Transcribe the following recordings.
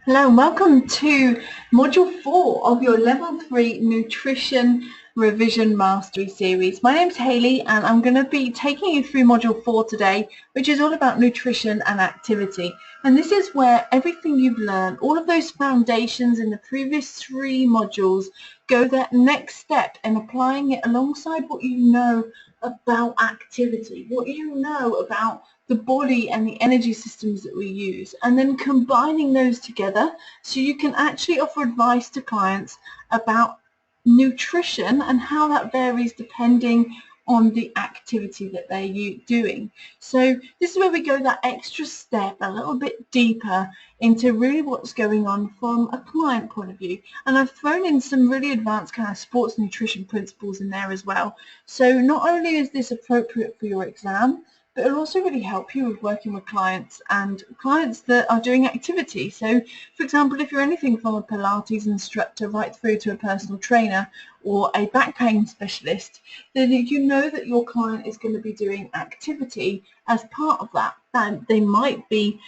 Hello and welcome to Module 4 of your Level 3 Nutrition Revision Mastery Series. My name's Hayley and I'm going to be taking you through Module 4 today, which is all about nutrition and activity. And this is where everything you've learned, all of those foundations in the previous 3 modules, go that next step in applying it alongside what you know about activity, what you know about the body and the energy systems that we use, and then combining those together so you can actually offer advice to clients about nutrition and how that varies depending on the activity that they're doing. So this is where we go that extra step a little bit deeper into really what's going on from a client point of view. And I've thrown in some really advanced kind of sports nutrition principles in there as well. So not only is this appropriate for your exam, but it'll also really help you with working with clients and clients that are doing activity. So, for example, if you're anything from a Pilates instructor right through to a personal trainer or a back pain specialist, then you know that your client is going to be doing activity as part of that. And they might be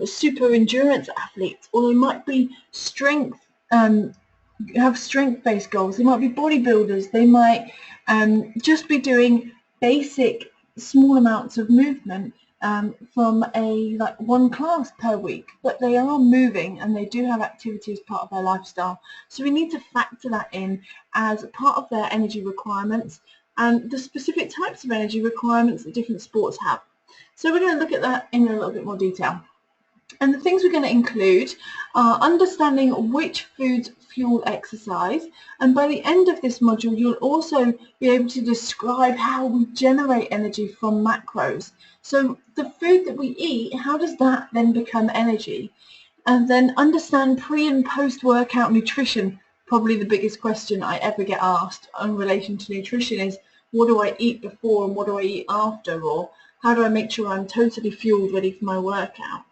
super endurance athletes, or they might be have strength-based goals. They might be bodybuilders. They might just be doing basic small amounts of movement from one class per week, but they are moving and they do have activity as part of their lifestyle. So we need to factor that in as part of their energy requirements and the specific types of energy requirements that different sports have. So we're going to look at that in a little bit more detail. And the things we're going to include are understanding which foods fuel exercise, and by the end of this module you'll also be able to describe how we generate energy from macros. So the food that we eat, how does that then become energy? And then understand pre and post workout nutrition. Probably the biggest question I ever get asked in relation to nutrition is, what do I eat before and what do I eat after, or how do I make sure I'm totally fueled, ready for my workout?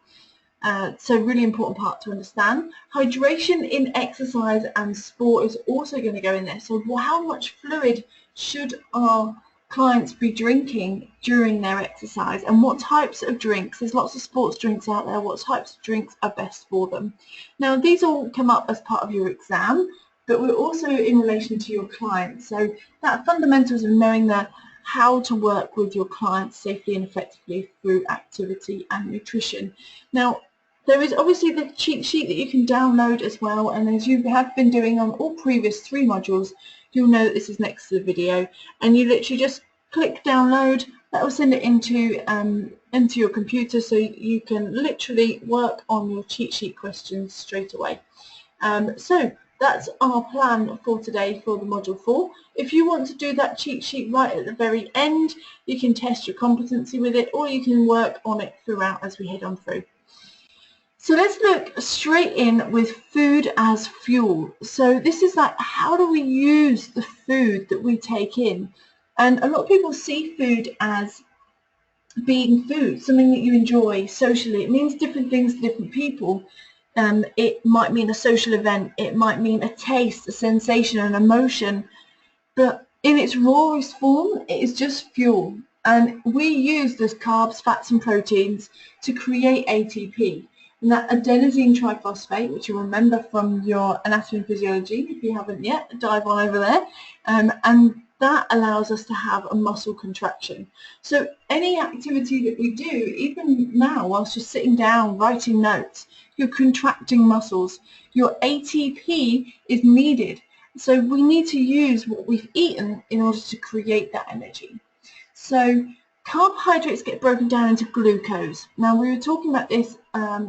So really important part to understand. Hydration in exercise and sport is also going to go in there. So how much fluid should our clients be drinking during their exercise, and what types of drinks? There's lots of sports drinks out there. What types of drinks are best for them? Now these all come up as part of your exam, but we're also in relation to your clients. So that fundamentals of knowing that how to work with your clients safely and effectively through activity and nutrition. Now, there is obviously the cheat sheet that you can download as well, and as you have been doing on all previous 3 modules, you'll know that this is next to the video, and you literally just click download. That will send it into your computer, so you can literally work on your cheat sheet questions straight away. So that's our plan for today for the module 4. If you want to do that cheat sheet right at the very end, you can test your competency with it, or you can work on it throughout as we head on through. So let's look straight in with food as fuel. So this is like, how do we use the food that we take in? And a lot of people see food as being food, something that you enjoy socially. It means different things to different people. It might mean a social event. It might mean a taste, a sensation, an emotion. But in its rawest form, it is just fuel. And we use those carbs, fats and proteins to create ATP. And that adenosine triphosphate, which you remember from your anatomy and physiology, if you haven't yet, dive on over there, and that allows us to have a muscle contraction. So any activity that we do, even now whilst you're sitting down writing notes, you're contracting muscles. Your ATP is needed. So we need to use what we've eaten in order to create that energy. So carbohydrates get broken down into glucose. Now we were talking about this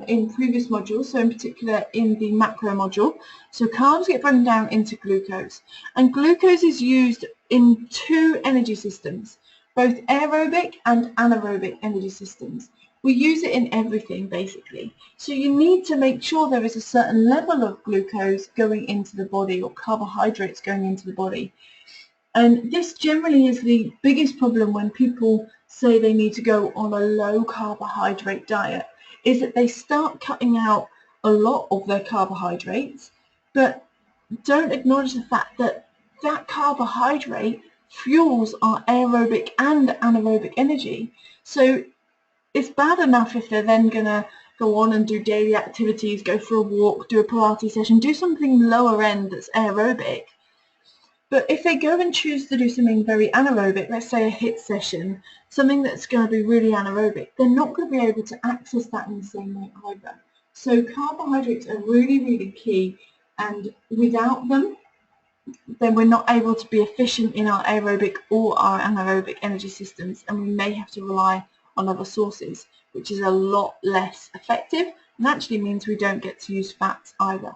in previous modules, so in particular in the macro module. So carbs get broken down into glucose, and glucose is used in 2 energy systems, both aerobic and anaerobic energy systems. We use it in everything basically. So you need to make sure there is a certain level of glucose going into the body, or carbohydrates going into the body. And this generally is the biggest problem when people say they need to go on a low carbohydrate diet, is that they start cutting out a lot of their carbohydrates, but don't acknowledge the fact that that carbohydrate fuels our aerobic and anaerobic energy. So it's bad enough if they're then going to go on and do daily activities, go for a walk, do a Pilates session, do something lower end that's aerobic. But if they go and choose to do something very anaerobic, let's say a HIIT session, something that's going to be really anaerobic, they're not going to be able to access that in the same way either. So carbohydrates are really, really key, and without them, then we're not able to be efficient in our aerobic or our anaerobic energy systems, and we may have to rely on other sources, which is a lot less effective and actually means we don't get to use fats either.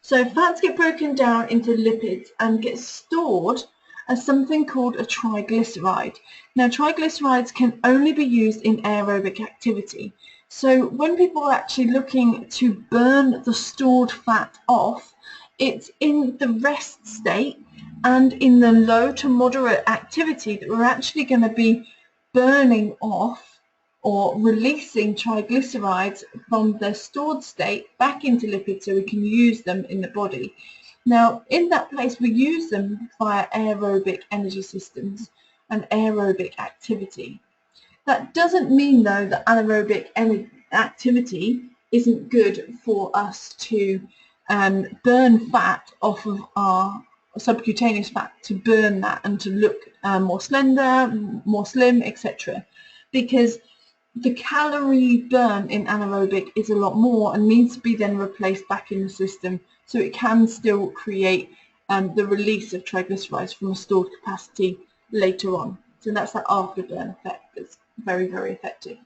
So fats get broken down into lipids and get stored as something called a triglyceride. Now triglycerides can only be used in aerobic activity. So when people are actually looking to burn the stored fat off, it's in the rest state and in the low to moderate activity that we're actually going to be burning off or releasing triglycerides from their stored state back into lipids so we can use them in the body. Now, in that place, we use them via aerobic energy systems and aerobic activity. That doesn't mean, though, that anaerobic activity isn't good for us to burn fat off of our subcutaneous fat, to burn that and to look more slender, more slim, etc. Because the calorie burn in anaerobic is a lot more and needs to be then replaced back in the system, so it can still create the release of triglycerides from a stored capacity later on. So that's that afterburn effect that's very, very effective.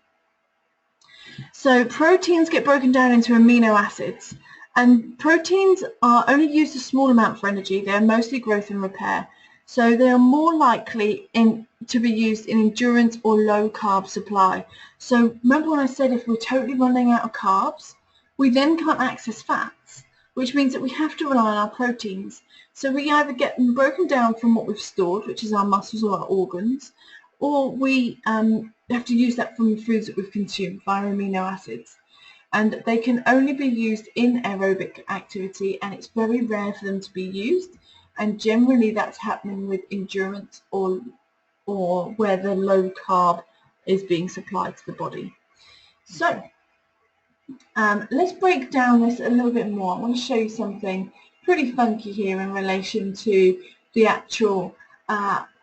So proteins get broken down into amino acids, and proteins are only used a small amount for energy. They're mostly growth and repair. So they are more likely to be used in endurance or low carb supply. So remember when I said if we're totally running out of carbs, we then can't access fats, which means that we have to rely on our proteins. So we either get them broken down from what we've stored, which is our muscles or our organs, or we have to use that from the foods that we've consumed via amino acids. And they can only be used in aerobic activity, and it's very rare for them to be used. And generally that's happening with endurance or where the low carb is being supplied to the body. So let's break down this a little bit more. I want to show you something pretty funky here in relation to the actual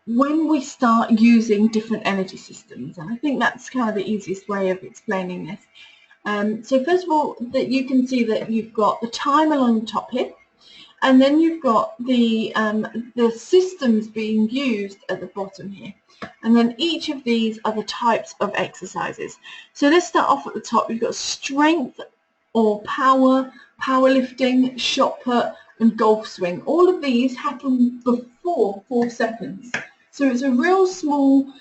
when we start using different energy systems, and I think that's kind of the easiest way of explaining this. So first of all, that you can see that you've got the time along the top here, and then you've got the systems being used at the bottom here. And then each of these are the types of exercises. So let's start off at the top. You've got strength or power, powerlifting, shot put, and golf swing. All of these happen before 4 seconds. So it's a real small,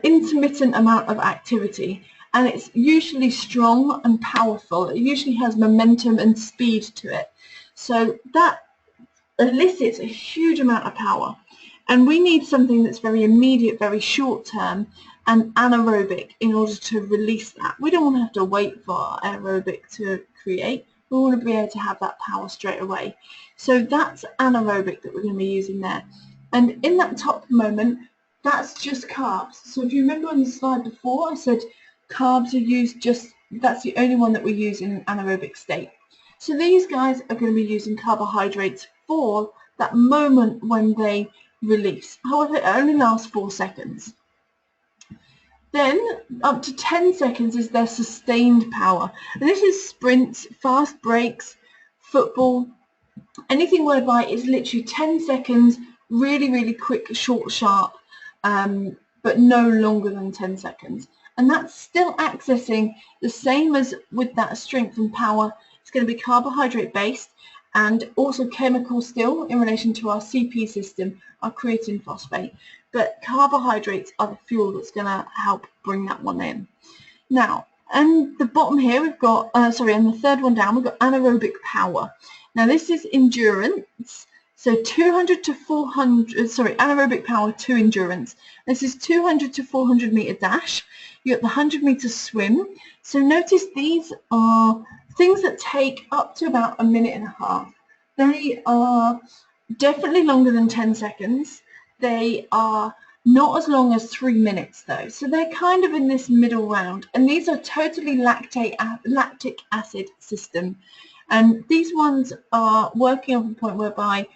intermittent amount of activity. And it's usually strong and powerful. It usually has momentum and speed to it. So that elicits a huge amount of power. And we need something that's very immediate, very short term, and anaerobic in order to release that. We don't want to have to wait for aerobic to create. We want to be able to have that power straight away. So that's anaerobic that we're going to be using there. And in that top moment, that's just carbs. So if you remember on the slide before, I said carbs are used that's the only one that we use in an anaerobic state. So these guys are going to be using carbohydrates for that moment when they release. However, it only lasts 4 seconds. Then up to 10 seconds is their sustained power. And this is sprints, fast breaks, football, anything whereby it's literally 10 seconds, really, really quick, short, sharp, but no longer than 10 seconds. And that's still accessing the same as with that strength and power. It's going to be carbohydrate based and also chemical still in relation to our CP system, our creatine phosphate. But carbohydrates are the fuel that's going to help bring that one in. Now, and the bottom here we've got, and the third one down, we've got anaerobic power. Now this is endurance. So 200 to 400, anaerobic power to endurance. This is 200 to 400 meter dash. You got the 100 meter swim. So notice these are things that take up to about 1.5 minutes. They are definitely longer than 10 seconds. They are Not as long as 3 minutes though. So they're kind of in this middle round, and these are totally lactic acid system. And these ones are working on the point whereby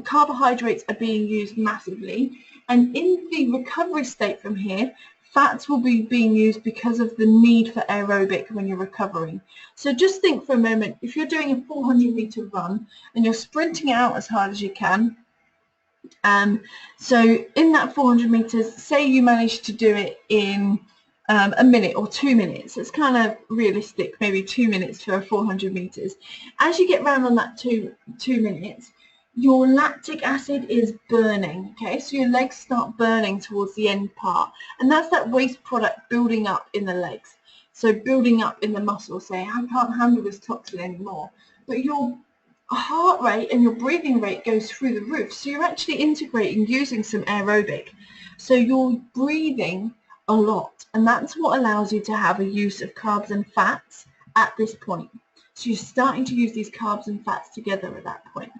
carbohydrates are being used massively, and in the recovery state from here, fats will be being used because of the need for aerobic when you're recovering. So just think for a moment, if you're doing a 400-meter run and you're sprinting out as hard as you can, so in that 400 meters, say you manage to do it in a minute or 2 minutes. It's kind of realistic, maybe 2 minutes for 400 meters. As you get round on that two minutes, your lactic acid is burning, okay? So your legs start burning towards the end part, and that's that waste product building up in the legs. So building up in the muscle, saying, I can't handle this toxin anymore. But your heart rate and your breathing rate goes through the roof. So you're actually integrating using some aerobic. So you're breathing a lot, and that's what allows you to have a use of carbs and fats at this point. So you're starting to use these carbs and fats together at that point.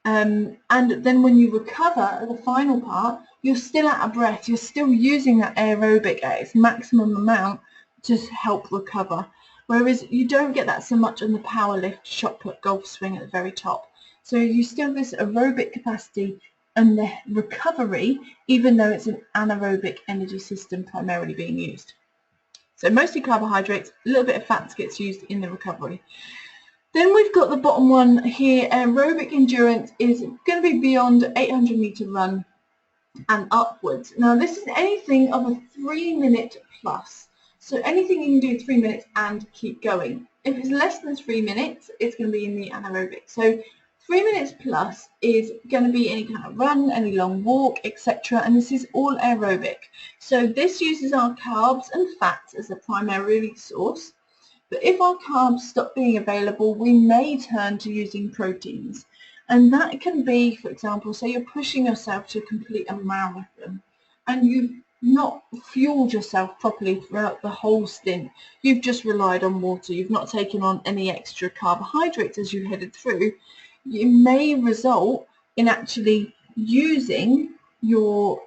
And then when you recover at the final part, you're still out of breath, you're still using that aerobic at its maximum amount to help recover. Whereas you don't get that so much on the power lift, shot put, golf swing at the very top. So you still have this aerobic capacity and the recovery, even though it's an anaerobic energy system primarily being used. So mostly carbohydrates, a little bit of fats gets used in the recovery. Then we've got the bottom one here. Aerobic endurance is going to be beyond 800-meter run and upwards. Now this is anything of a 3 minute plus. So anything you can do 3 minutes and keep going. If it's less than 3 minutes, it's going to be in the anaerobic. So 3 minutes plus is going to be any kind of run, any long walk, etc. And this is all aerobic. So this uses our carbs and fats as a primary source. But if our carbs stop being available, we may turn to using proteins. And that can be, for example, say you're pushing yourself to complete a marathon and you've not fueled yourself properly throughout the whole stint. You've just relied on water. You've not taken on any extra carbohydrates as you headed through. It may result in actually using your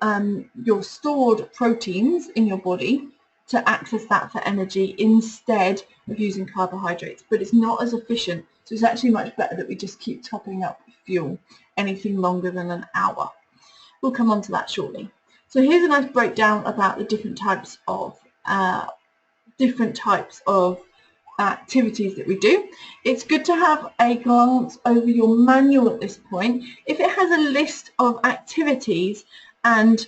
stored proteins in your body to access that for energy instead of using carbohydrates, but it's not as efficient. So it's actually much better that we just keep topping up fuel anything longer than an hour. We'll come on to that shortly. So here's a nice breakdown about the different types of activities that we do. It's good to have a glance over your manual at this point. If it has a list of activities and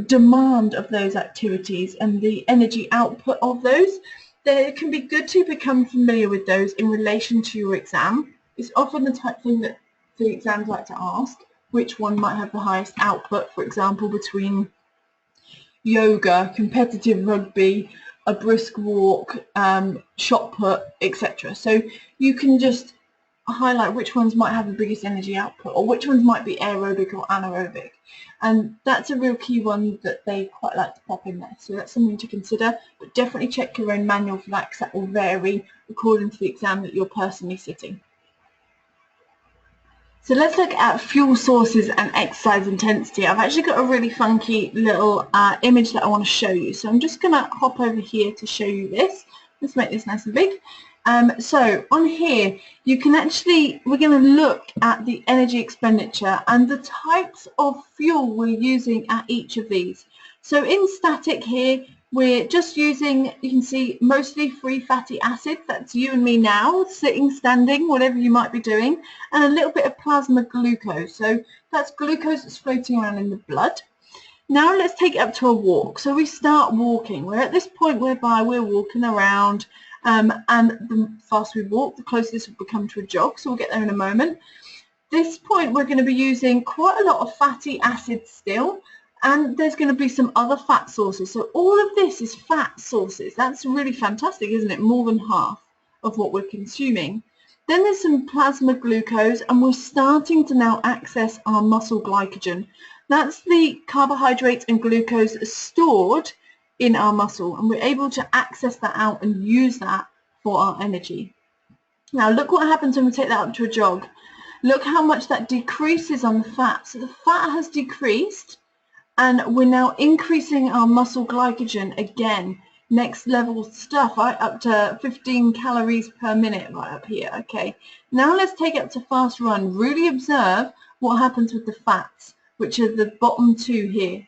demand of those activities and the energy output of those, then it can be good to become familiar with those in relation to your exam. It's often the type of thing that the exams like to ask, which one might have the highest output, for example, between yoga, competitive rugby, a brisk walk, shot put, etc. So you can just highlight which ones might have the biggest energy output or which ones might be aerobic or anaerobic, and that's a real key one that they quite like to pop in there. So that's something to consider, but definitely check your own manual for that because that will vary according to the exam that you're personally sitting. So let's look at fuel sources and exercise intensity. I've actually got a really funky little image that I want to show you. So I'm just going to hop over here to show you this. Let's make this nice and big. So on here, you can actually, we're going to look at the energy expenditure and the types of fuel we're using at each of these. So in static here, we're just using, you can see, mostly free fatty acids. That's you and me now, sitting, standing, whatever you might be doing, and a little bit of plasma glucose. So that's glucose that's floating around in the blood. Now let's take it up to a walk. So we start walking. We're at this point whereby we're walking around, and the faster we walk, the closer this will become to a jog. So we'll get there in a moment. This point, we're going to be using quite a lot of fatty acids still. And there's going to be some other fat sources. So all of this is fat sources. That's really fantastic, isn't it? More than half of what we're consuming. Then there's some plasma glucose, and we're starting to now access our muscle glycogen. That's the carbohydrates and glucose stored in our muscle, and we're able to access that out and use that for our energy. Now look what happens when we take that up to a jog. Look how much that decreases on the fat. So the fat has decreased, and we're now increasing our muscle glycogen again. Next level stuff, right up to 15 calories per minute, right up here. Okay, now let's take it up to fast run. Really observe what happens with the fats, which are the bottom two here.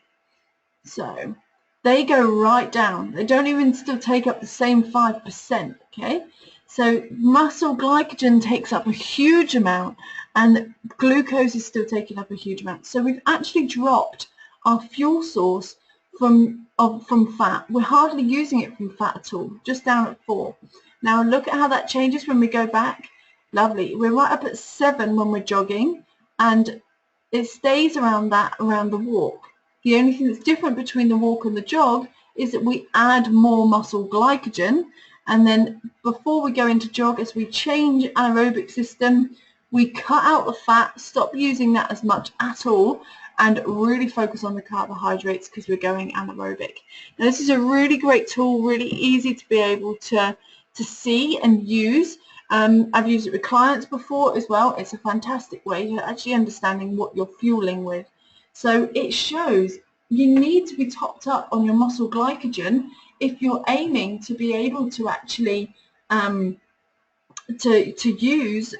So they go right down. They don't even still take up the same 5%. Okay, so muscle glycogen takes up a huge amount, and glucose is still taking up a huge amount. So we've actually dropped our fuel source from fat. We're hardly using it from fat at all, just down at 4. Now look at how that changes when we go back. Lovely. We're right up at 7 when we're jogging, and it stays around that around the walk. The only thing that's different between the walk and the jog is that we add more muscle glycogen, and then before we go into jog, as we change anaerobic system, we cut out the fat, stop using that as much at all, and really focus on the carbohydrates because we're going anaerobic. Now this is a really great tool, really easy to be able to see and use. I've used it with clients before as well. It's a fantastic way of actually understanding what you're fueling with. So it shows you need to be topped up on your muscle glycogen if you're aiming to be able to actually to use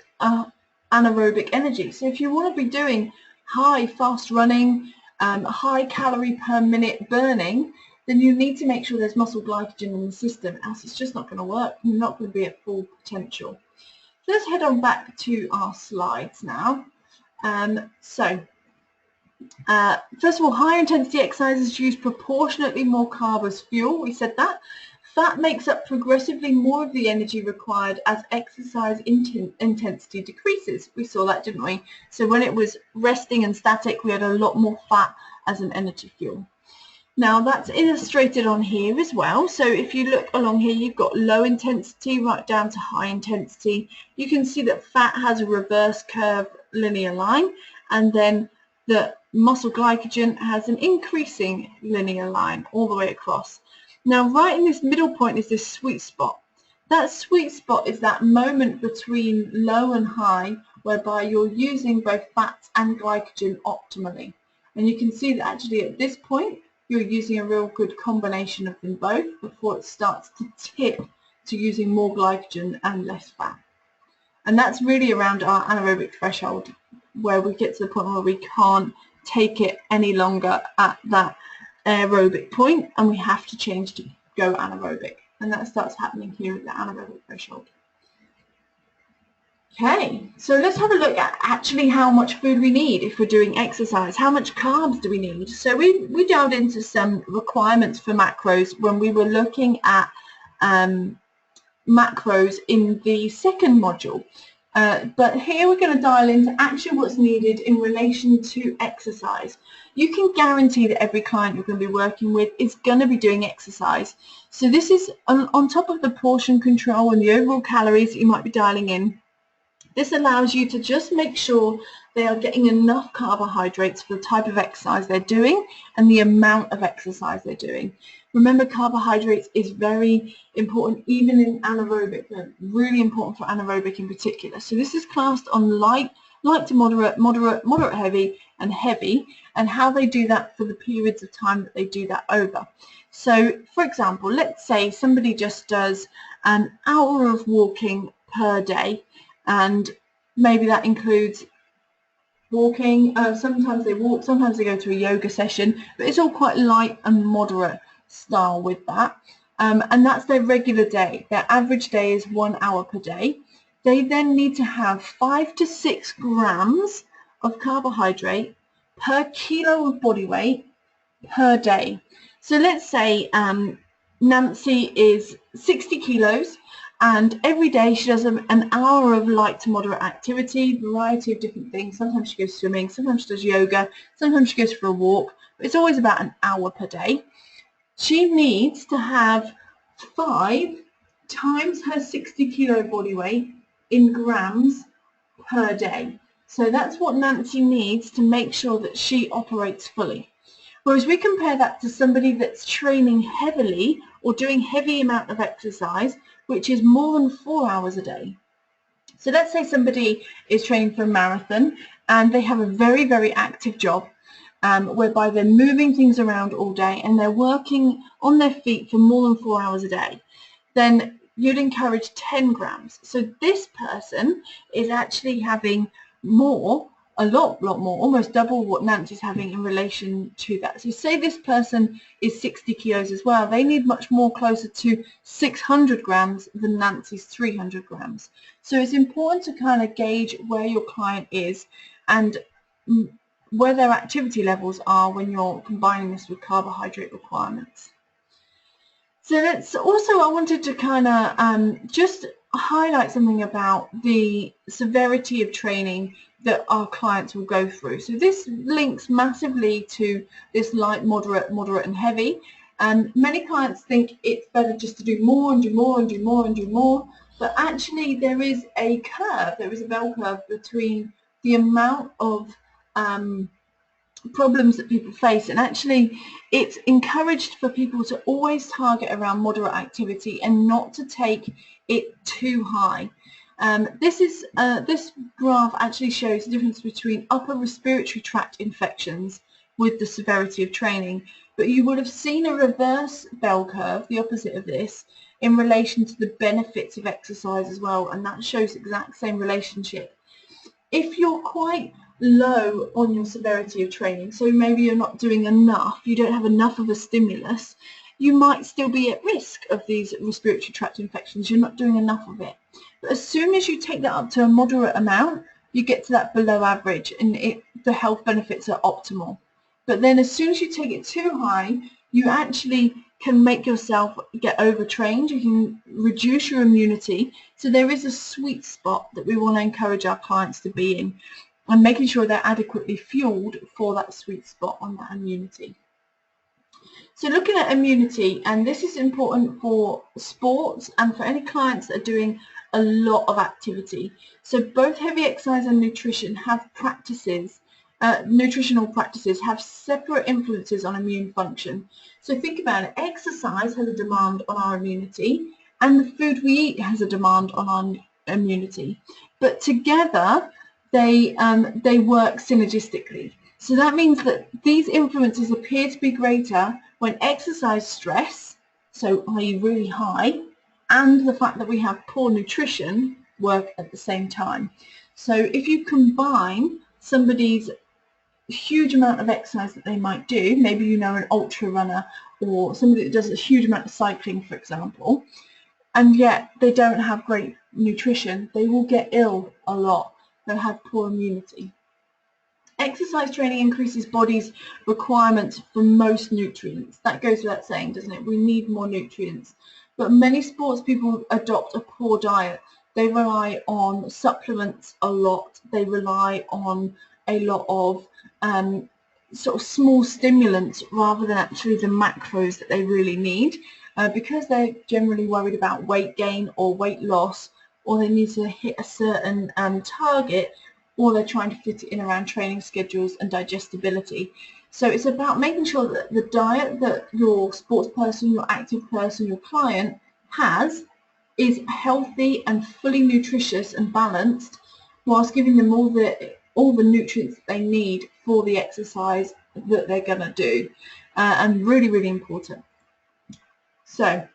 anaerobic energy. So if you want to be doing high fast running, high calorie per minute burning, then you need to make sure there's muscle glycogen in the system, else it's just not going to work. You're not going to be at full potential. So let's head on back to our slides now. First of all, high intensity exercises use proportionately more carb as fuel. We said that. Fat makes up progressively more of the energy required as exercise intensity decreases. We saw that, didn't we? So when it was resting and static, we had a lot more fat as an energy fuel. Now that's illustrated on here as well. So if you look along here, you've got low intensity right down to high intensity. You can see that fat has a reverse curve linear line, and then the muscle glycogen has an increasing linear line all the way across. Now right in this middle point is this sweet spot. That sweet spot is that moment between low and high whereby you're using both fats and glycogen optimally. And you can see that actually at this point you're using a real good combination of them both before it starts to tip to using more glycogen and less fat. And that's really around our anaerobic threshold, where we get to the point where we can't take it any longer at that aerobic point, and we have to change to go anaerobic, and that starts happening here at the anaerobic threshold. Okay, so let's have a look at actually how much food we need if we're doing exercise. How much carbs do we need? So we delved into some requirements for macros when we were looking at macros in the second module. But here we're going to dial into actually what's needed in relation to exercise. You can guarantee that every client you're going to be working with is going to be doing exercise. So this is on top of the portion control and the overall calories that you might be dialing in. This allows you to just make sure they are getting enough carbohydrates for the type of exercise they're doing and the amount of exercise they're doing. Remember, carbohydrates is very important even in anaerobic, but really important for anaerobic in particular. So this is classed on light to moderate, moderate heavy, and heavy, and how they do that for the periods of time that they do that over. So for example, let's say somebody just does an hour of walking per day, and maybe that includes walking. Sometimes they walk, sometimes they go to a yoga session, but it's all quite light and moderate style with that. And that's their regular day. Their average day is 1 hour per day. They then need to have 5 to 6 grams of carbohydrate per kilo of body weight per day. So let's say Nancy is 60 kilos, and every day she does an hour of light to moderate activity, variety of different things. Sometimes she goes swimming, sometimes she does yoga, sometimes she goes for a walk, but it's always about an hour per day. She needs to have 5 times her 60 kilo body weight in grams per day. So that's what Nancy needs to make sure that she operates fully. Whereas we compare that to somebody that's training heavily or doing heavy amount of exercise, which is more than 4 hours a day. So let's say somebody is training for a marathon and they have a very, very active job, whereby they're moving things around all day and they're working on their feet for more than 4 hours a day, then you'd encourage 10 grams. So this person is actually having more, a lot more, almost double what Nancy's having in relation to that. So say this person is 60 kilos as well, they need much more, closer to 600 grams than Nancy's 300 grams. So it's important to kind of gauge where your client is and where their activity levels are when you're combining this with carbohydrate requirements. So that's also, I wanted to kind of just highlight something about the severity of training that our clients will go through. So this links massively to this light, moderate, and heavy. And many clients think it's better just to do more and do more and do more and do more. But actually there is a curve, there is a bell curve between the amount of problems that people face, and actually it's encouraged for people to always target around moderate activity and not to take it too high. This graph actually shows the difference between upper respiratory tract infections with the severity of training, but you would have seen a reverse bell curve, the opposite of this, in relation to the benefits of exercise as well, and that shows the exact same relationship. If you're quite low on your severity of training, so maybe you're not doing enough, you don't have enough of a stimulus, you might still be at risk of these respiratory tract infections. You're not doing enough of it. But as soon as you take that up to a moderate amount, you get to that below average, and the health benefits are optimal. But then as soon as you take it too high, you actually can make yourself get overtrained. You can reduce your immunity. So there is a sweet spot that we want to encourage our clients to be in, and making sure they're adequately fueled for that sweet spot on that immunity. So looking at immunity, and this is important for sports and for any clients that are doing a lot of activity. So both heavy exercise and nutrition have practices, nutritional practices have separate influences on immune function. So think about it, exercise has a demand on our immunity, and the food we eat has a demand on our immunity. But together, they work synergistically. So that means that these influences appear to be greater when exercise stress, so i.e. really high, and the fact that we have poor nutrition work at the same time. So if you combine somebody's huge amount of exercise that they might do, maybe you know an ultra runner or somebody that does a huge amount of cycling, for example, and yet they don't have great nutrition, they will get ill a lot. They'll have poor immunity. Exercise training increases body's requirements for most nutrients. That goes without saying, doesn't it? We need more nutrients. But many sports people adopt a poor diet. They rely on supplements a lot. They rely on a lot of sort of small stimulants rather than actually the macros that they really need, because they're generally worried about weight gain or weight loss, or they need to hit a certain target, or they're trying to fit it in around training schedules and digestibility. So it's about making sure that the diet that your sports person, your active person, your client has is healthy and fully nutritious and balanced, whilst giving them all the nutrients that they need for the exercise that they're going to do, and really, really important. So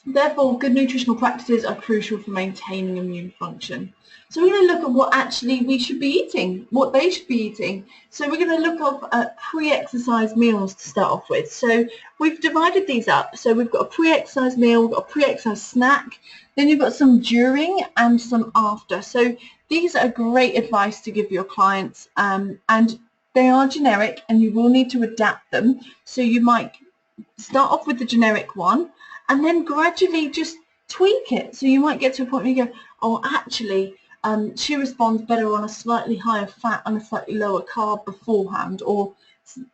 therefore, good nutritional practices are crucial for maintaining immune function. So we're going to look at what actually we should be eating, what they should be eating. So we're going to look at pre-exercise meals to start off with. So we've divided these up. So we've got a pre-exercise meal, we've got a pre-exercise snack, then you've got some during and some after. So these are great advice to give your clients, and they are generic and you will need to adapt them. So you might start off with the generic one and then gradually just tweak it. So you might get to a point where you go, oh, actually, she responds better on a slightly higher fat and a slightly lower carb beforehand, or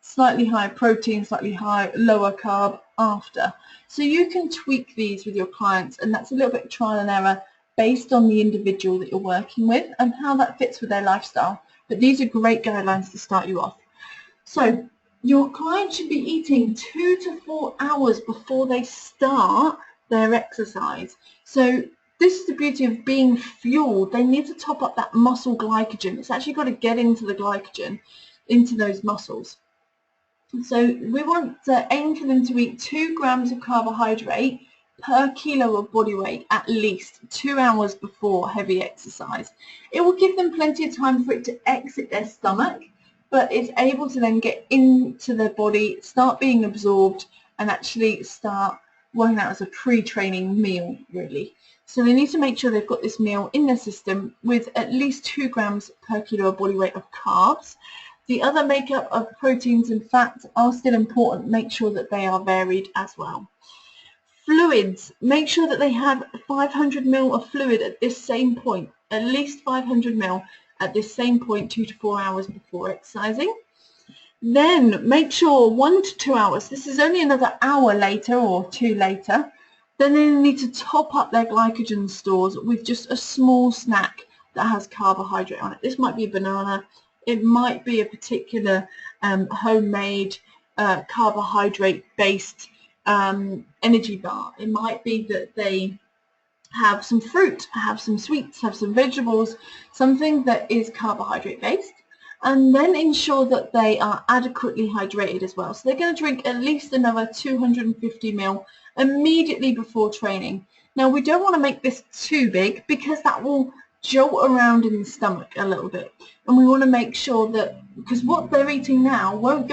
slightly higher protein, slightly lower carb after. So you can tweak these with your clients, and that's a little bit of trial and error based on the individual that you're working with and how that fits with their lifestyle. But these are great guidelines to start you off. So your client should be eating 2 to 4 hours before they start their exercise. So this is the beauty of being fueled. They need to top up that muscle glycogen. It's actually got to get into the glycogen, into those muscles. So we want to aim for them to eat 2 grams of carbohydrate per kilo of body weight at least 2 hours before heavy exercise. It will give them plenty of time for it to exit their stomach, but it's able to then get into their body, start being absorbed, and actually start working out as a pre-training meal, really. So they need to make sure they've got this meal in their system with at least 2 grams per kilo of body weight of carbs. The other makeup of proteins and fats are still important. Make sure that they are varied as well. Fluids, make sure that they have 500 ml of fluid at this same point, at least 500 ml at this same point 2 to 4 hours before exercising. Then make sure 1 to 2 hours, this is only another hour later or 2 later, then they need to top up their glycogen stores with just a small snack that has carbohydrate on it. This might be a banana, it might be a particular homemade carbohydrate-based energy bar. It might be that they have some fruit, have some sweets, have some vegetables, something that is carbohydrate-based, and then ensure that they are adequately hydrated as well. So they're going to drink at least another 250 ml immediately before training. Now we don't want to make this too big because that will jolt around in the stomach a little bit, and we want to make sure that, because what they're eating now won't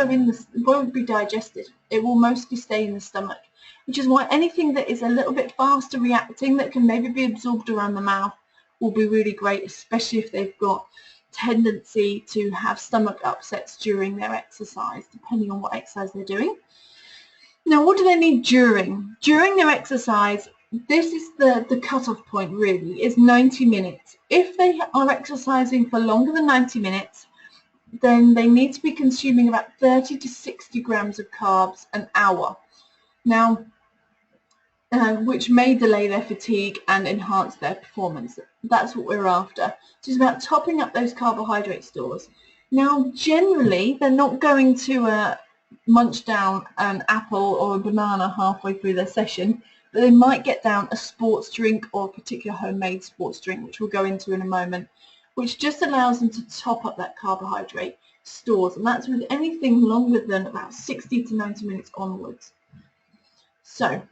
be digested, it will mostly stay in the stomach, which is why anything that is a little bit faster reacting that can maybe be absorbed around the mouth will be really great, especially if they've got tendency to have stomach upsets during their exercise, depending on what exercise they're doing. Now, what do they need during their exercise? This is the cutoff point, really, is 90 minutes. If they are exercising for longer than 90 minutes, then they need to be consuming about 30 to 60 grams of carbs an hour. Now, which may delay their fatigue and enhance their performance. That's what we're after. So it's about topping up those carbohydrate stores. Now, generally, they're not going to munch down an apple or a banana halfway through their session, but they might get down a sports drink or a particular homemade sports drink, which we'll go into in a moment, which just allows them to top up that carbohydrate stores, and that's with anything longer than about 60 to 90 minutes onwards. So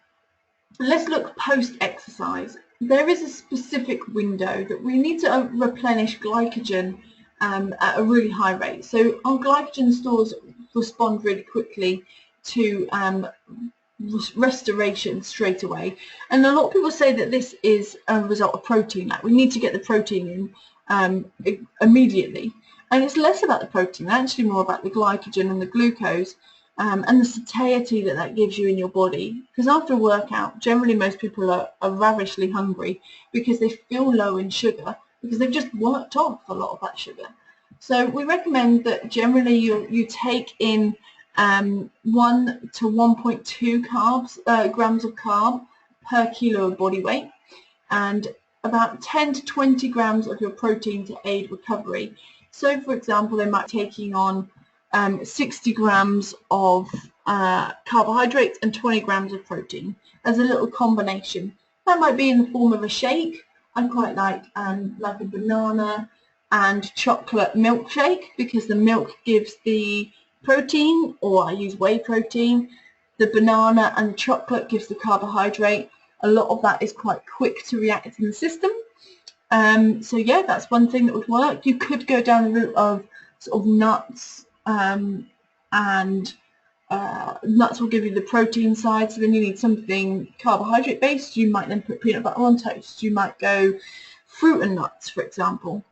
let's look post-exercise. There is a specific window that we need to replenish glycogen at a really high rate. So our glycogen stores respond really quickly to restoration straight away. And a lot of people say that this is a result of protein. Like we need to get the protein in immediately. And it's less about the protein, actually more about the glycogen and the glucose. And the satiety that gives you in your body, because after a workout generally most people are ravishly hungry because they feel low in sugar because they've just worked off a lot of that sugar. So we recommend that generally you take in 1 to 1.2 grams of carb per kilo of body weight, and about 10 to 20 grams of your protein to aid recovery. So for example, they might be taking on 60 grams of carbohydrates and 20 grams of protein as a little combination. That might be in the form of a shake. I quite like a banana and chocolate milkshake because the milk gives the protein, or I use whey protein. The banana and the chocolate gives the carbohydrate. A lot of that is quite quick to react in the system. So yeah, that's one thing that would work. You could go down the route of sort of nuts, and nuts will give you the protein side, so then you need something carbohydrate based. You might then put peanut butter on toast. You might go fruit and nuts, for example.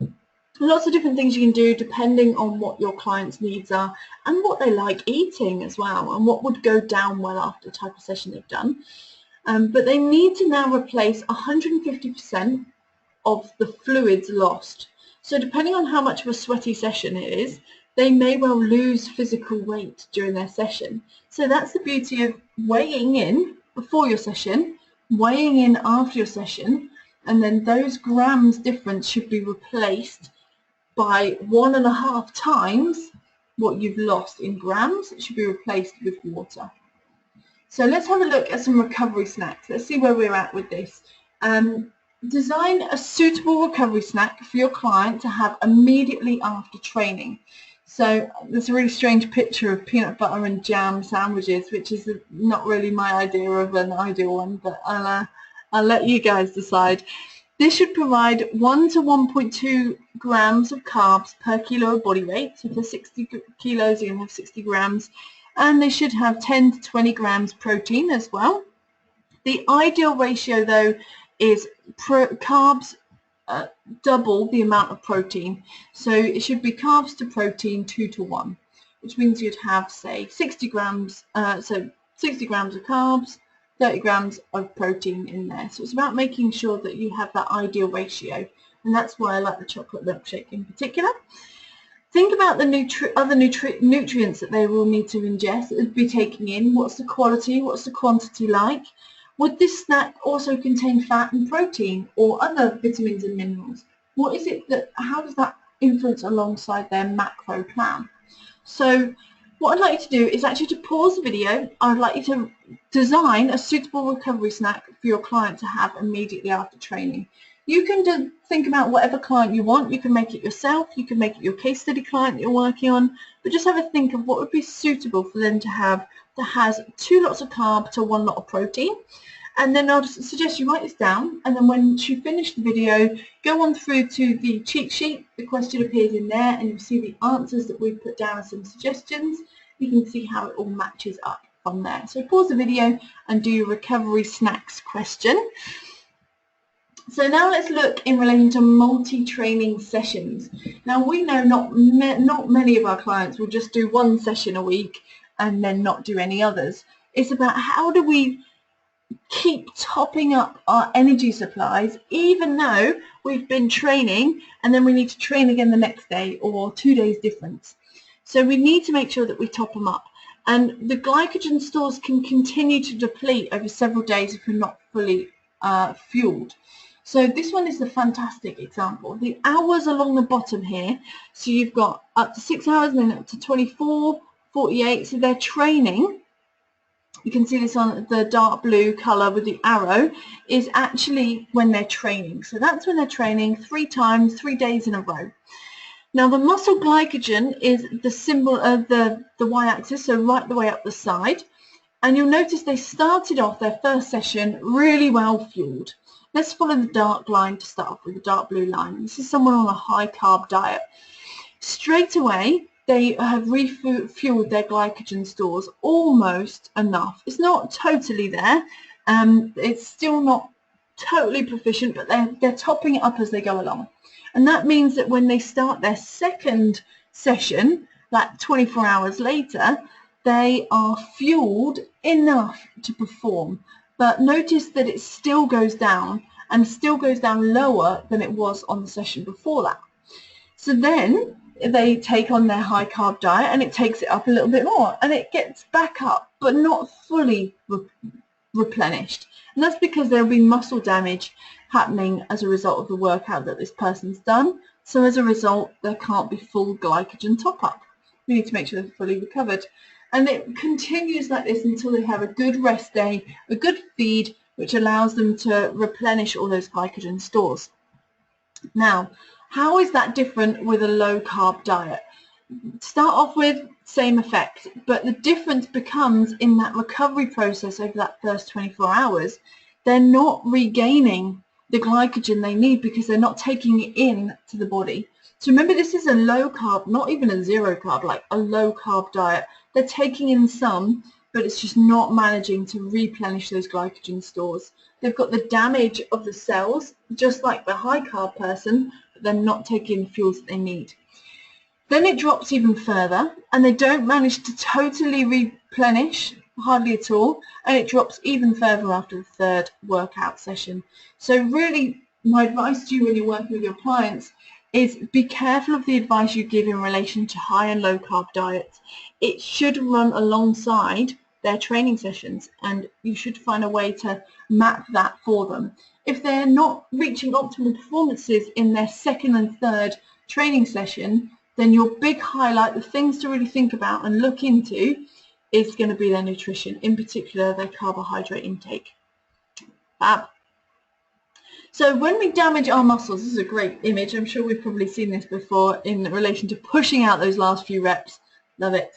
Lots of different things you can do depending on what your client's needs are and what they like eating as well, and what would go down well after the type of session they've done. But they need to now replace 150% of the fluids lost. So depending on how much of a sweaty session it is, they may well lose physical weight during their session. So that's the beauty of weighing in before your session, weighing in after your session, and then those grams difference should be replaced by 1.5 times what you've lost in grams. It should be replaced with water. So let's have a look at some recovery snacks. Let's see where we're at with this. Design a suitable recovery snack for your client to have immediately after training. So there's a really strange picture of peanut butter and jam sandwiches, which is not really my idea of an ideal one, but I'll let you guys decide. This should provide 1 to 1.2 grams of carbs per kilo of body weight. So for 60 kilos, you're going to have 60 grams. And they should have 10 to 20 grams protein as well. The ideal ratio, though, is carbs double the amount of protein. So it should be carbs to protein 2 to 1, which means you'd have, say, 60 grams, so 60 grams of carbs, 30 grams of protein in there. So it's about making sure that you have that ideal ratio, and that's why I like the chocolate milkshake in particular. Think about the other nutrients that they will need to ingest, be taking in. What's the quality? What's the quantity like? Would this snack also contain fat and protein or other vitamins and minerals? What is it that, how does that influence alongside their macro plan? So what I'd like you to do is actually to pause the video. I'd like you to design a suitable recovery snack for your client to have immediately after training. You can think about whatever client you want. You can make it yourself. You can make it your case study client that you're working on. But just have a think of what would be suitable for them to have that has 2 lots of carb to 1 lot of protein. And then I'll just suggest you write this down, and then when you finish the video, go on through to the cheat sheet. The question appears in there, and you'll see the answers that we've put down as some suggestions. You can see how it all matches up from there. So pause the video and do your recovery snacks question. So now let's look in relation to multi-training sessions. Now we know not many of our clients will just do 1 session a week and then not do any others. It's about how do we keep topping up our energy supplies even though we've been training and then we need to train again the next day or 2 days difference. So we need to make sure that we top them up, and the glycogen stores can continue to deplete over several days if we're not fully fueled. So this one is a fantastic example. The hours along the bottom here, so you've got up to 6 hours and then up to 24, 48, so they're training. You can see this on the dark blue colour with the arrow is actually when they're training. So that's when they're training 3 times, 3 days in a row. Now the muscle glycogen is the symbol of the y-axis, so right the way up the side. And you'll notice they started off their first session really well fueled. Let's follow the dark line to start off with, the dark blue line. This is someone on a high carb diet. Straight away, they have refueled their glycogen stores almost enough. It's not totally there. It's still not totally proficient, but they're topping it up as they go along. And that means that when they start their second session, like 24 hours later, they are fueled enough to perform. But notice that it still goes down, and still goes down lower than it was on the session before that. So then they take on their high carb diet and it takes it up a little bit more, and it gets back up but not fully replenished. And that's because there'll be muscle damage happening as a result of the workout that this person's done. So as a result, there can't be full glycogen top up. We need to make sure they're fully recovered. And it continues like this until they have a good rest day, a good feed, which allows them to replenish all those glycogen stores. Now, how is that different with a low carb diet? Start off with same effect, but the difference becomes in that recovery process over that first 24 hours, they're not regaining the glycogen they need because they're not taking it in to the body. So remember, this is a low carb, not even a zero carb, like a low carb diet. They're taking in some, but it's just not managing to replenish those glycogen stores. They've got the damage of the cells, just like the high carb person, but they're not taking the fuels that they need. Then it drops even further, and they don't manage to totally replenish, hardly at all, and it drops even further after the third workout session. So really, my advice to you when you're working with your clients is be careful of the advice you give in relation to high and low carb diets. It should run alongside their training sessions, and you should find a way to map that for them. If they're not reaching optimal performances in their second and third training session, then your big highlight, the things to really think about and look into, is going to be their nutrition, in particular their carbohydrate intake. Fab. So when we damage our muscles, this is a great image. I'm sure we've probably seen this before in relation to pushing out those last few reps. Love it.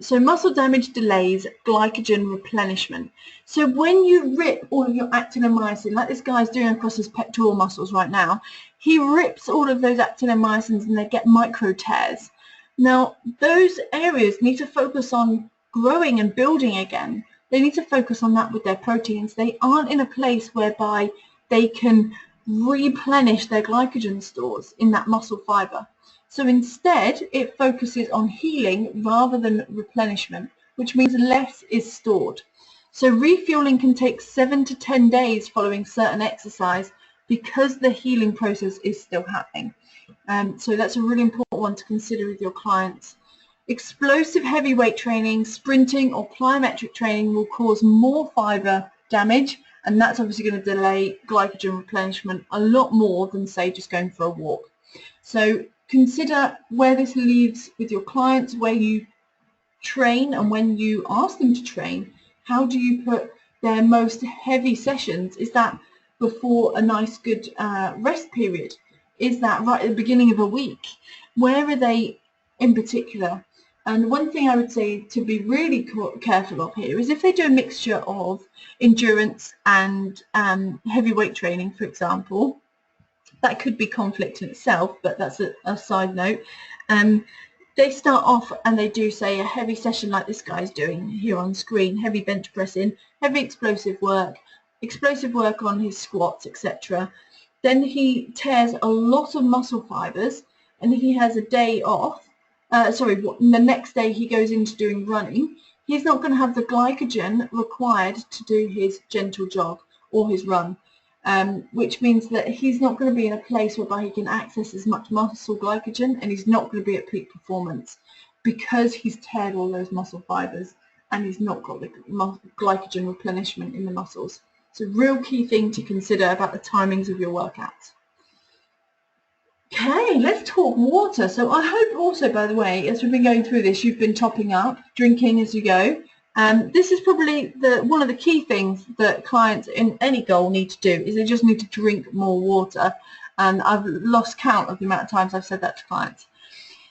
So muscle damage delays glycogen replenishment. So when you rip all of your actin and myosin, like this guy's doing across his pectoral muscles right now, he rips all of those actin and myosins and they get micro tears. Now, those areas need to focus on growing and building again. They need to focus on that with their proteins. They aren't in a place whereby they can replenish their glycogen stores in that muscle fiber. So instead, it focuses on healing rather than replenishment, which means less is stored. So refueling can take 7 to 10 days following certain exercise because the healing process is still happening. So that's a really important one to consider with your clients. Explosive heavyweight training, sprinting or plyometric training will cause more fiber damage, and that's obviously going to delay glycogen replenishment a lot more than, say, just going for a walk. So consider where this leaves with your clients, where you train and when you ask them to train. How do you put their most heavy sessions? Is that before a nice good rest period? Is that right at the beginning of a week? Where are they in particular? And one thing I would say to be really careful of here is if they do a mixture of endurance and heavyweight training, for example, that could be conflict in itself, but that's a side note. They start off and they do, say, a heavy session like this guy's doing here on screen, heavy bench pressing, heavy explosive work on his squats, etc. Then he tears a lot of muscle fibers and he has a day off. The next day he goes into doing running. He's not going to have the glycogen required to do his gentle jog or his run. Which means that he's not going to be in a place whereby he can access as much muscle glycogen, and he's not going to be at peak performance because he's teared all those muscle fibers and he's not got the glycogen replenishment in the muscles. It's a real key thing to consider about the timings of your workouts. Okay, let's talk water. So I hope also, by the way, as we've been going through this, you've been topping up, drinking as you go. This is probably one of the key things that clients in any goal need to do, is they just need to drink more water. And I've lost count of the amount of times I've said that to clients.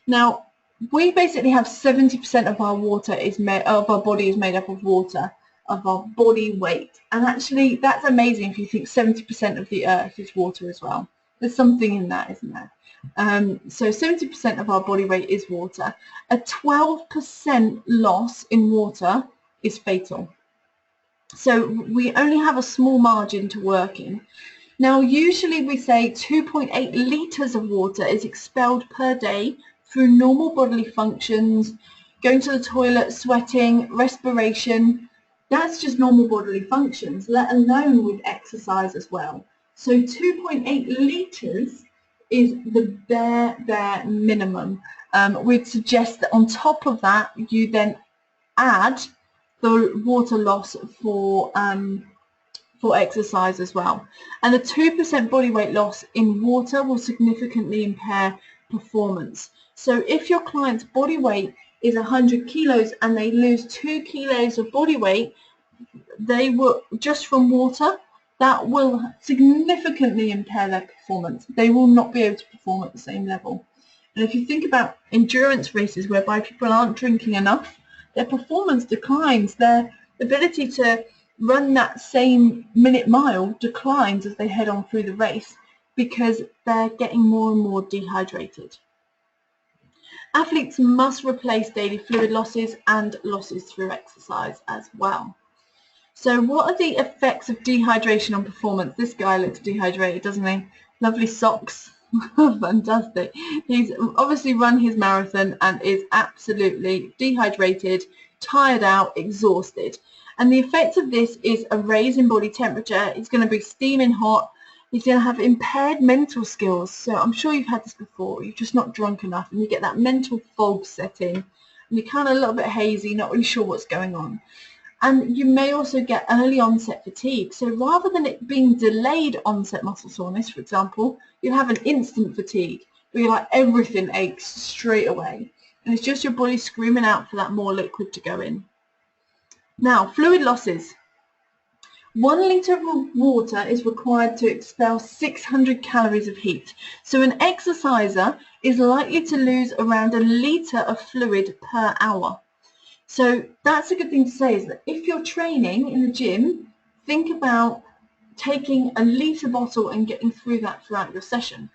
Now, we basically have 70% of our our body is made up of water, of our body weight. And actually, that's amazing if you think 70% of the earth is water as well. There's something in that, isn't there? So 70% of our body weight is water. A 12% loss in water is fatal. So we only have a small margin to work in. Now, usually we say 2.8 litres of water is expelled per day through normal bodily functions, going to the toilet, sweating, respiration. That's just normal bodily functions, let alone with exercise as well. So 2.8 litres is the bare minimum. We'd suggest that on top of that, you then add the water loss for exercise as well. And a 2% body weight loss in water will significantly impair performance. So if your client's body weight is 100 kilos and they lose 2 kilos of body weight, they will, just from water, that will significantly impair their performance. They will not be able to perform at the same level. And if you think about endurance races whereby people aren't drinking enough, their performance declines. Their ability to run that same minute mile declines as they head on through the race because they're getting more and more dehydrated. Athletes must replace daily fluid losses and losses through exercise as well. So what are the effects of dehydration on performance? This guy looks dehydrated, doesn't he? Lovely socks. Fantastic. He's obviously run his marathon and is absolutely dehydrated, tired out, exhausted. And the effect of this is a raise in body temperature. He's going to be steaming hot. He's going to have impaired mental skills. So I'm sure you've had this before. You're just not drunk enough and you get that mental fog setting and you're kind of a little bit hazy, not really sure what's going on. And you may also get early onset fatigue. So rather than it being delayed onset muscle soreness, for example, you'll have an instant fatigue where you're like everything aches straight away. And it's just your body screaming out for that more liquid to go in. Now, fluid losses. 1 litre of water is required to expel 600 calories of heat. So an exerciser is likely to lose around 1 litre of fluid per hour. So that's a good thing to say, is that if you're training in the gym, think about taking a litre bottle and getting through that throughout your session.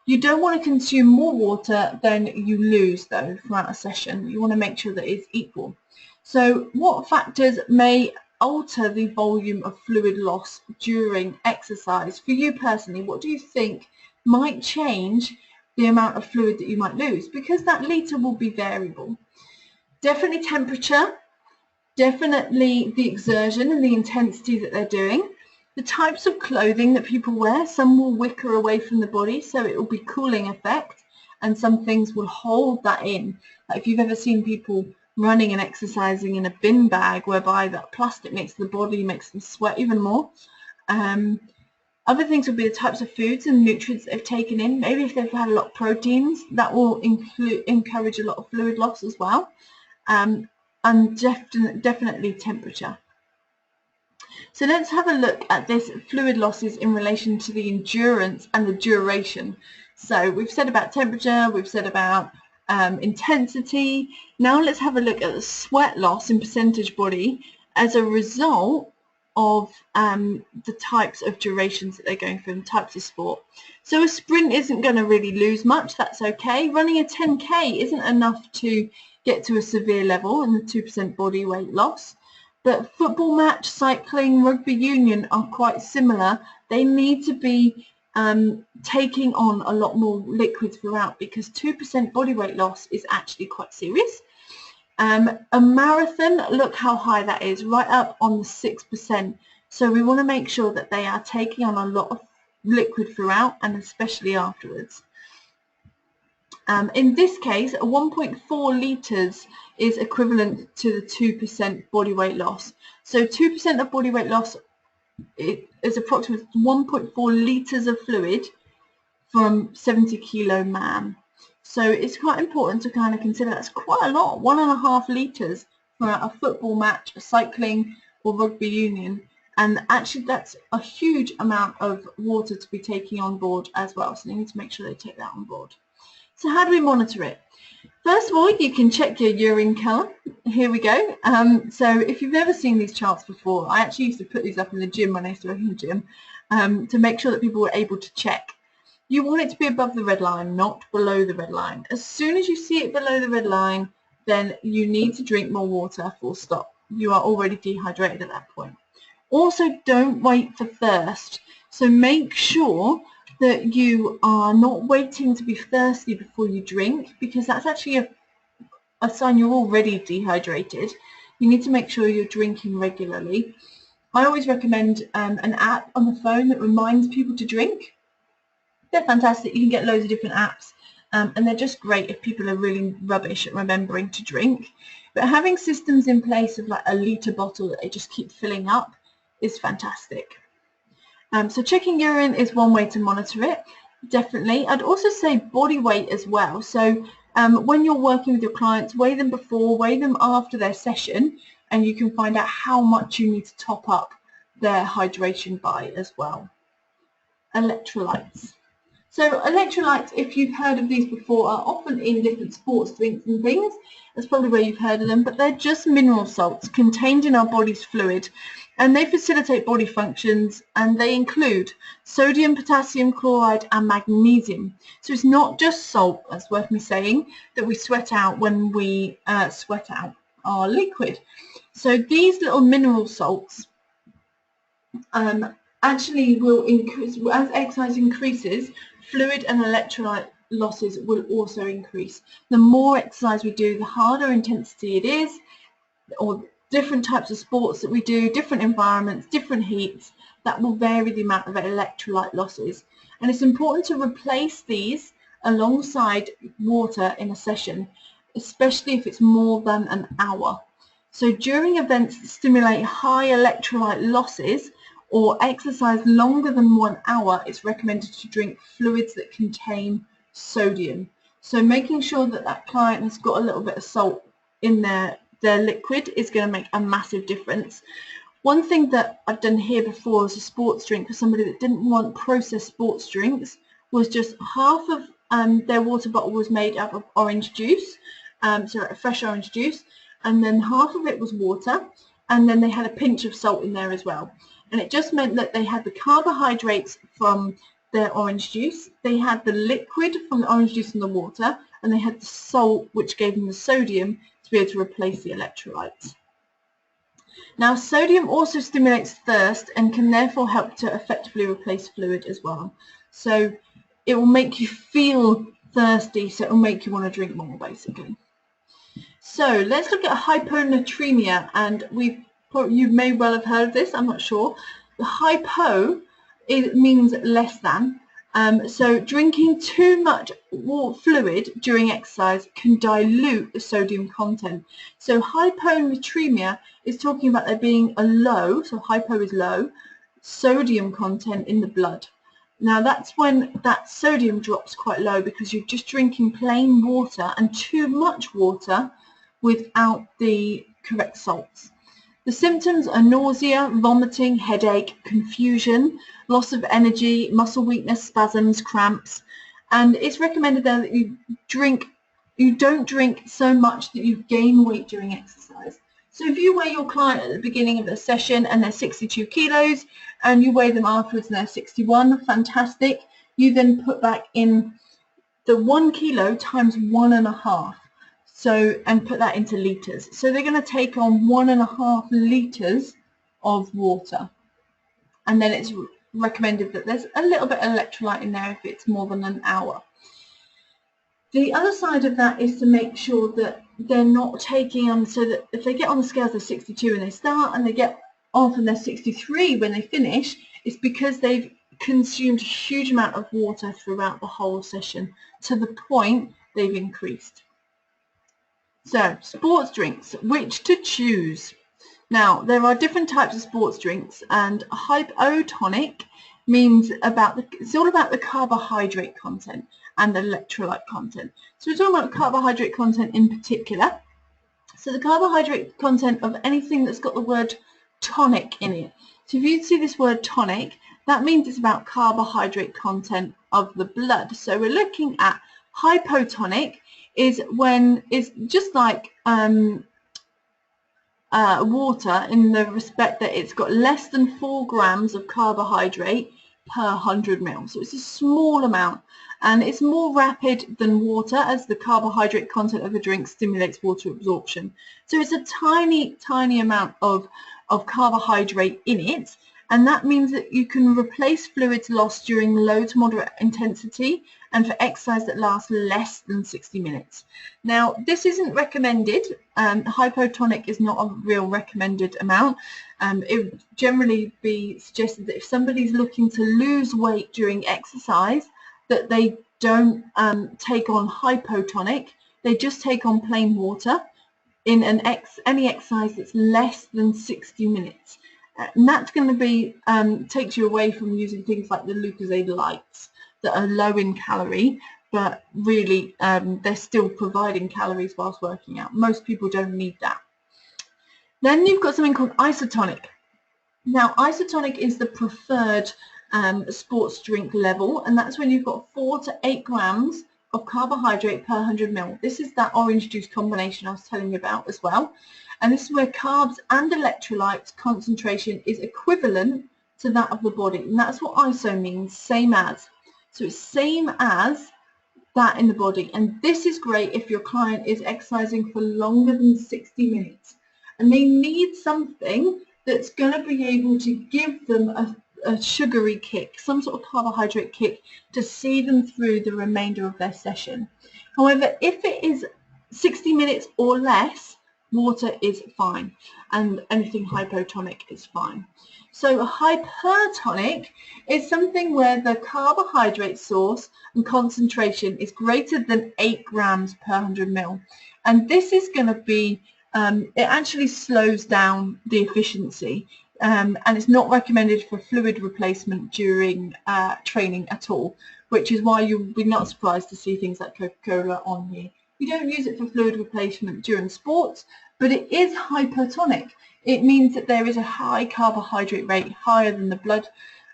You don't want to consume more water than you lose, though, throughout a session. You want to make sure that it's equal. So what factors may alter the volume of fluid loss during exercise? For you personally, what do you think might change the amount of fluid that you might lose? Because that litre will be variable. Definitely temperature, definitely the exertion and the intensity that they're doing. The types of clothing that people wear, some will wicker away from the body, so it will be cooling effect, and some things will hold that in. Like if you've ever seen people running and exercising in a bin bag, whereby that plastic makes the body, makes them sweat even more. Other things will be the types of foods and nutrients they've taken in. Maybe if they've had a lot of proteins, that will encourage a lot of fluid loss as well. And definitely temperature. So let's have a look at this fluid losses in relation to the endurance and the duration. So we've said about temperature, we've said about intensity. Now let's have a look at the sweat loss in percentage body as a result of the types of durations that they're going through and types of sport. So a sprint isn't going to really lose much, that's okay. Running a 10K isn't enough to get to a severe level in the 2% body weight loss. But football match, cycling, rugby union are quite similar. They need to be taking on a lot more liquids throughout, because 2% body weight loss is actually quite serious. A marathon, look how high that is, right up on the 6%. So we want to make sure that they are taking on a lot of liquid throughout, and especially afterwards. In this case, 1.4 litres is equivalent to the 2% body weight loss. So 2% of body weight loss is approximately 1.4 litres of fluid from 70 kilo man. So it's quite important to kind of consider that's quite a lot, 1.5 litres for a football match, a cycling or rugby union. And actually that's a huge amount of water to be taking on board as well. So they need to make sure they take that on board. So how do we monitor it? First of all, you can check your urine colour. Here we go. So if you've never seen these charts before, I actually used to put these up in the gym when I used to work in the gym to make sure that people were able to check. You want it to be above the red line, not below the red line. As soon as you see it below the red line, then you need to drink more water, full stop. You are already dehydrated at that point. Also, don't wait for thirst. So make sure that you are not waiting to be thirsty before you drink, because that's actually a sign you're already dehydrated. You need to make sure you're drinking regularly. I always recommend an app on the phone that reminds people to drink. They're fantastic. You can get loads of different apps, and they're just great if people are really rubbish at remembering to drink. But having systems in place of like a litre bottle that they just keep filling up is fantastic. So checking urine is one way to monitor it, definitely. I'd also say body weight as well. So when you're working with your clients, weigh them before, weigh them after their session, and you can find out how much you need to top up their hydration by as well. Electrolytes. So electrolytes, if you've heard of these before, are often in different sports drinks and things. That's probably where you've heard of them, but they're just mineral salts contained in our body's fluid, and they facilitate body functions, and they include sodium, potassium chloride and magnesium. So it's not just salt, that's worth me saying, that we sweat out when we sweat out our liquid. So these little mineral salts actually will increase, as exercise increases, fluid and electrolyte losses will also increase. The more exercise we do, the harder intensity it is, or different types of sports that we do, different environments, different heats, that will vary the amount of electrolyte losses. And it's important to replace these alongside water in a session, especially if it's more than an hour. So during events that stimulate high electrolyte losses or exercise longer than 1 hour, it's recommended to drink fluids that contain sodium. So making sure that that client has got a little bit of salt in their liquid is going to make a massive difference. One thing that I've done here before as a sports drink for somebody that didn't want processed sports drinks was just half of their water bottle was made out of orange juice, so a fresh orange juice, and then half of it was water, and then they had a pinch of salt in there as well. And it just meant that they had the carbohydrates from their orange juice, they had the liquid from the orange juice and the water, and they had the salt, which gave them the sodium to be able to replace the electrolytes. Now, sodium also stimulates thirst and can therefore help to effectively replace fluid as well. So it will make you feel thirsty, so it will make you want to drink more, basically. So let's look at hyponatremia, and you may well have heard of this, I'm not sure. The hypo, it means less than. So drinking too much fluid during exercise can dilute the sodium content. So hyponatremia is talking about there being a low, so hypo is low, sodium content in the blood. Now that's when that sodium drops quite low because you're just drinking plain water and too much water without the correct salts. The symptoms are nausea, vomiting, headache, confusion, loss of energy, muscle weakness, spasms, cramps, and it's recommended then that you don't drink so much that you gain weight during exercise. So if you weigh your client at the beginning of the session and they're 62 kilos and you weigh them afterwards and they're 61, fantastic. You then put back in the 1 kilo times 1.5. So, and put that into litres. So they're going to take on 1.5 litres of water. And then it's recommended that there's a little bit of electrolyte in there if it's more than an hour. The other side of that is to make sure that they're not taking on, so that if they get on the scales, they're 62 when they start and they get off and they're 63 when they finish, it's because they've consumed a huge amount of water throughout the whole session to the point they've increased. So, sports drinks, which to choose? Now, there are different types of sports drinks, and hypotonic means it's all about the carbohydrate content and the electrolyte content. So we're talking about carbohydrate content in particular. So the carbohydrate content of anything that's got the word tonic in it. So if you see this word tonic, that means it's about carbohydrate content of the blood. So we're looking at hypotonic is when it's just like water in the respect that it's got less than 4 grams of carbohydrate per 100 ml. So it's a small amount and it's more rapid than water as the carbohydrate content of the drink stimulates water absorption. So it's a tiny amount of carbohydrate in it, and that means that you can replace fluids lost during low to moderate intensity and for exercise that lasts less than 60 minutes. Now, this isn't recommended. Hypotonic is not a real recommended amount. It would generally be suggested that if somebody's looking to lose weight during exercise, that they don't take on hypotonic, they just take on plain water in any exercise that's less than 60 minutes. And that's going to be takes you away from using things like the Lucozade lights that are low in calorie, but really they're still providing calories whilst working out. Most people don't need that. Then you've got something called isotonic. Now, isotonic is the preferred sports drink level, and that's when you've got 4 to 8 grams of carbohydrate per 100 ml. This is that orange juice combination I was telling you about as well. And this is where carbs and electrolytes concentration is equivalent to that of the body. And that's what ISO means, same as. So it's same as that in the body. And this is great if your client is exercising for longer than 60 minutes. And they need something that's going to be able to give them a sugary kick, some sort of carbohydrate kick to see them through the remainder of their session. However, if it is 60 minutes or less, water is fine, and anything hypotonic is fine. So a hypertonic is something where the carbohydrate source and concentration is greater than 8 grams per 100 ml. And this is going to be, it actually slows down the efficiency, and it's not recommended for fluid replacement during training at all, which is why you'll be not surprised to see things like Coca-Cola on here We don't use it for fluid replacement during sports, but it is hypertonic. It means that there is a high carbohydrate rate, higher than the blood,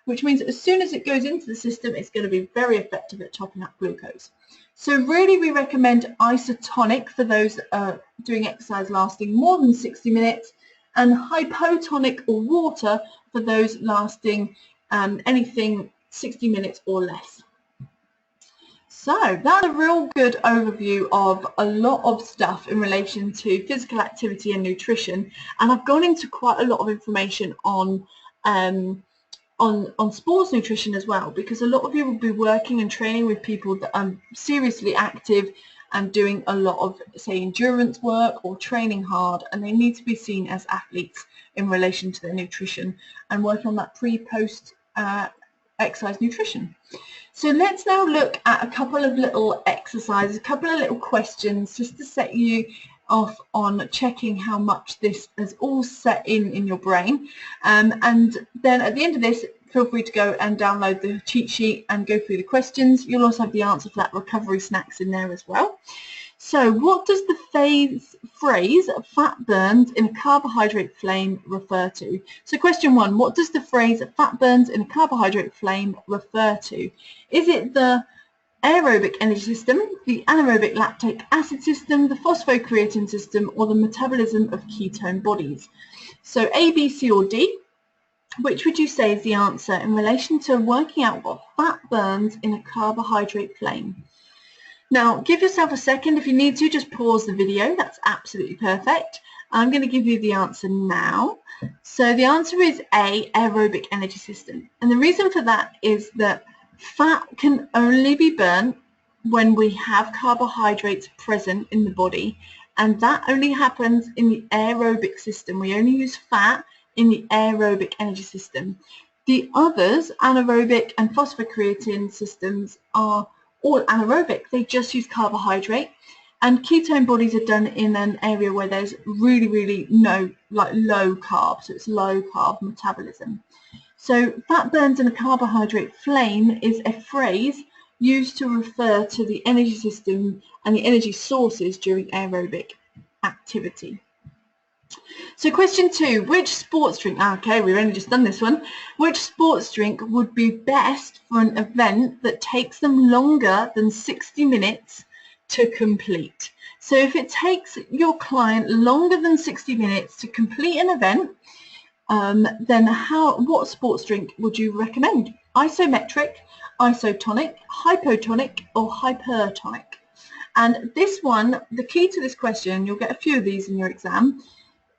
which means that as soon as it goes into the system, it's going to be very effective at topping up glucose. So really we recommend isotonic for those that are doing exercise lasting more than 60 minutes, and hypotonic or water for those lasting anything 60 minutes or less. So that's a real good overview of a lot of stuff in relation to physical activity and nutrition, and I've gone into quite a lot of information on sports nutrition as well, because a lot of you will be working and training with people that are seriously active and doing a lot of, say, endurance work or training hard, and they need to be seen as athletes in relation to their nutrition and working on that pre-post exercise nutrition. So let's now look at a couple of little exercises, a couple of little questions just to set you off on checking how much this has all set in your brain, and then at the end of this, feel free to go and download the cheat sheet and go through the questions. You'll also have the answer for that recovery snacks in there as well. So what does the phrase fat burns in a carbohydrate flame refer to? So question 1, what does the phrase fat burns in a carbohydrate flame refer to? Is it the aerobic energy system, the anaerobic lactic acid system, the phosphocreatine system, or the metabolism of ketone bodies? So A, B, C, or D, which would you say is the answer in relation to working out what fat burns in a carbohydrate flame? Now give yourself a second. If you need to, just pause the video. That's absolutely perfect. I'm going to give you the answer now. So the answer is A, aerobic energy system, and the reason for that is that fat can only be burnt when we have carbohydrates present in the body, and that only happens in the aerobic system. We only use fat in the aerobic energy system. The others, anaerobic and phosphocreatine systems, are all anaerobic. They just use carbohydrate, and ketone bodies are done in an area where there's really low carb, so it's low carb metabolism. So fat burns in a carbohydrate flame is a phrase used to refer to the energy system and the energy sources during aerobic activity. So question 2, which sports drink, okay, we've only just done this one, which sports drink would be best for an event that takes them longer than 60 minutes to complete? So if it takes your client longer than 60 minutes to complete an event, then what sports drink would you recommend? Isometric, isotonic, hypotonic, or hypertonic? And this one, the key to this question, you'll get a few of these in your exam,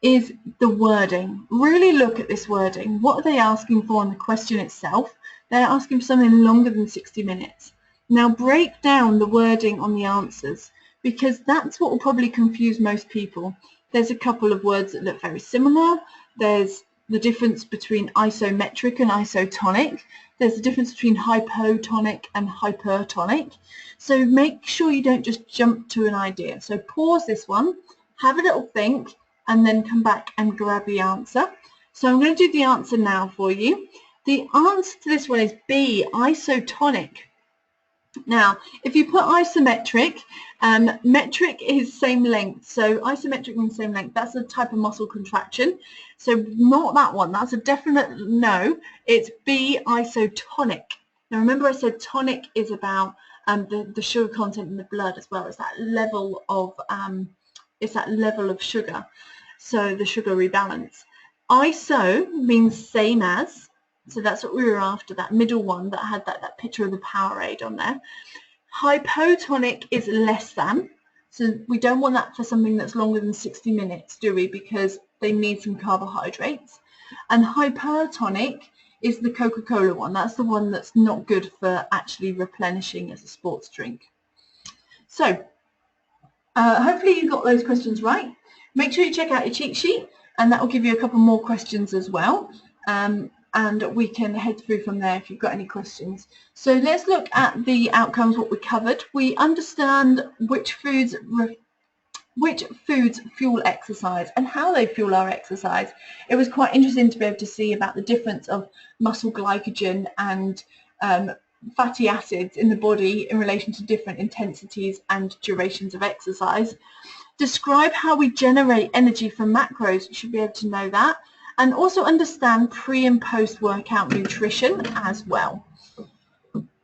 is the wording. Really look at this wording. What are they asking for in the question itself? They're asking for something longer than 60 minutes. Now break down the wording on the answers, because that's what will probably confuse most people. There's a couple of words that look very similar. There's the difference between isometric and isotonic. There's the difference between hypotonic and hypertonic. So make sure you don't just jump to an idea. So pause this one, have a little think, and then come back and grab the answer. So I'm going to do the answer now for you. The answer to this one is B, isotonic. Now, if you put isometric, metric is same length. So isometric means same length. That's a type of muscle contraction. So not that one. That's a definite no. It's B, isotonic. Now remember I said tonic is about the sugar content in the blood as well. It's that level of sugar. So the sugar rebalance. Iso means same as. So that's what we were after, that middle one that had that picture of the Powerade on there. Hypotonic is less than. So we don't want that for something that's longer than 60 minutes, do we? Because they need some carbohydrates. And hypertonic is the Coca-Cola one. That's the one that's not good for actually replenishing as a sports drink. So hopefully you got those questions right. Make sure you check out your cheat sheet, and that will give you a couple more questions as well. And we can head through from there if you've got any questions. So let's look at the outcomes, what we covered. We understand which foods fuel exercise and how they fuel our exercise. It was quite interesting to be able to see about the difference of muscle glycogen and fatty acids in the body in relation to different intensities and durations of exercise. Describe how we generate energy from macros. You should be able to know that. And also understand pre and post workout nutrition as well.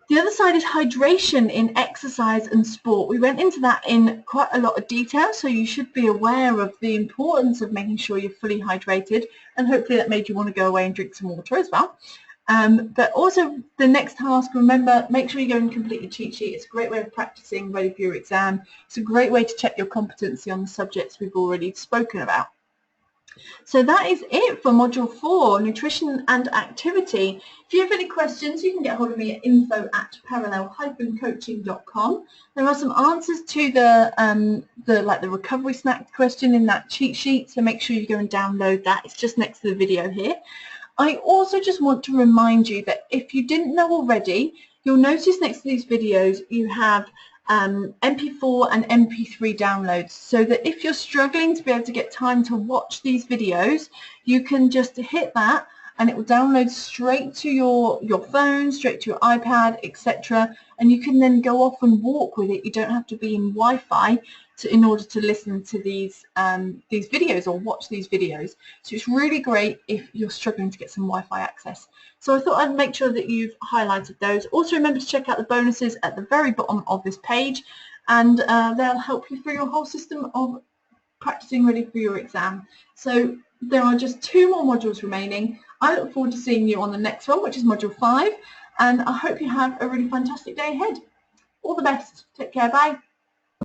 The other side is hydration in exercise and sport. We went into that in quite a lot of detail, so you should be aware of the importance of making sure you're fully hydrated, and hopefully that made you want to go away and drink some water as well. But also the next task, remember, make sure you go and complete your cheat sheet. It's a great way of practicing ready for your exam. It's a great way to check your competency on the subjects we've already spoken about. So that is it for Module 4, Nutrition and Activity. If you have any questions, you can get hold of me at info@parallel-coaching.com. There are some answers to the recovery snack question in that cheat sheet, so make sure you go and download that. It's just next to the video here. I also just want to remind you that if you didn't know already, you'll notice next to these videos you have MP4 and MP3 downloads, so that if you're struggling to be able to get time to watch these videos, you can just hit that and it will download straight to your phone, straight to your iPad, etc. And you can then go off and walk with it. You don't have to be in Wi-Fi in order to listen to these videos or watch these videos. So it's really great if you're struggling to get some Wi-Fi access. So I thought I'd make sure that you've highlighted those. Also remember to check out the bonuses at the very bottom of this page, and they'll help you through your whole system of practicing ready for your exam. So there are just 2 more modules remaining. I look forward to seeing you on the next one, which is Module 5, and I hope you have a really fantastic day ahead. All the best. Take care. Bye.